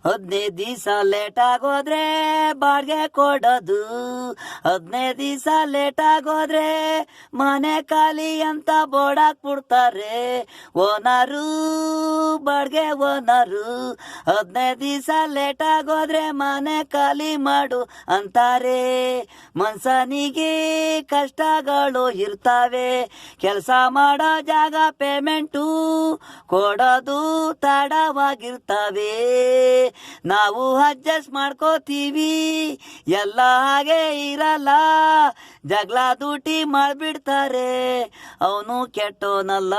15 ದಿವಸ ಲೇಟ್ ಆಗೋದ್ರೆ ಬಾಡಿಗೆ ಕೊಡೋದು, 15 ದಿವಸ ಲೇಟ್ ಆಗೋದ್ರೆ ಮನೆ ಖಾಲಿ ಅಂತ ಬೋರ್ಡ್ ಹಾಕ್ಬಿಡ್ತಾರೆ ಓನರು, ಬಾಡಿಗೆ ಓನರು. 15 ದಿವಸ ಲೇಟ್ ಆಗೋದ್ರೆ ಮನೆ ಖಾಲಿ ಮಾಡು ಅಂತಾರೆ. ಮನ್ಸನಿಗೆ ಕಷ್ಟಗಳು ಇರ್ತಾವೆ, ಕೆಲಸ ಮಾಡೋ ಜಾಗ ಪೇಮೆಂಟು ಕೊಡೋದು ತಡವಾಗಿರ್ತವೆ. ನಾವು ಅಡ್ಜಸ್ಟ್ ಮಾಡ್ಕೋತೀವಿ, ಎಲ್ಲ ಹಾಗೆ ಇರಲ್ಲ. ಜಗಳ ದುಟಿ ಮಾಡ್ಬಿಡ್ತಾರೆ, ಅವನು ಕೆಟ್ಟೋನಲ್ಲ,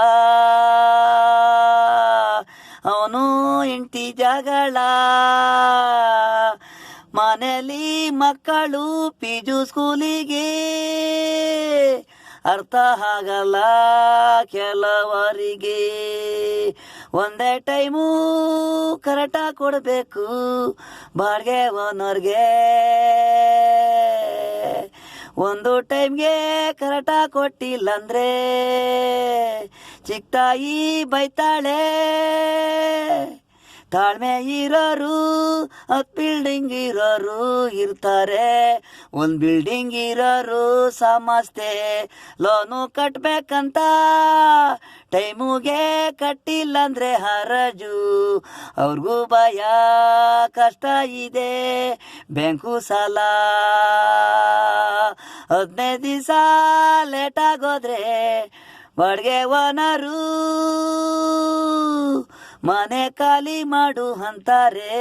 ಅವನು ಹೆಂಡತಿ ಜಗಳ. ಮನೇಲಿ ಮಕ್ಕಳು ಪಿಜು ಸ್ಕೂಲಿಗೆ ಅರ್ಥ ಆಗಲ್ಲ ಕೆಲವರಿಗೆ. ಒಂದೇ ಟೈಮು ಕರೆಕ್ಟಾಗಿ ಕೊಡಬೇಕು ಬಾಡಿಗೆ ಓನರ್ಗೆ, ಒಂದು ಟೈಮ್ಗೆ ಕರೆಕ್ಟಾಗಿ ಕೊಟ್ಟಿಲ್ಲಂದ್ರೆ ಚಿಕ್ಕ ತಾಯಿ ಬೈತಾಳೆ. ತಾಳ್ಮೆ ಇರೋರು 10 ಬಿಲ್ಡಿಂಗ್ ಇರೋರು ಇರ್ತಾರೆ, 1 ಬಿಲ್ಡಿಂಗ್ ಇರೋರು ಸಮಸ್ತೆ. ಲೋನು ಕಟ್ಟಬೇಕಂತ ಟೈಮುಗೆ ಕಟ್ಟಿಲ್ಲಂದ್ರೆ ಹರಜು, ಅವ್ರಿಗೂ ಭಯ ಕಷ್ಟ ಇದೆ ಬ್ಯಾಂಕು ಸಾಲ. 15 ದಿವಸ ಲೇಟ್ ಆಗೋದ್ರೆ ಬಾಡಿಗೆ ಓನರು ಮನೆ ಖಾಲಿ ಮಾಡು ಅಂತಾರೆ.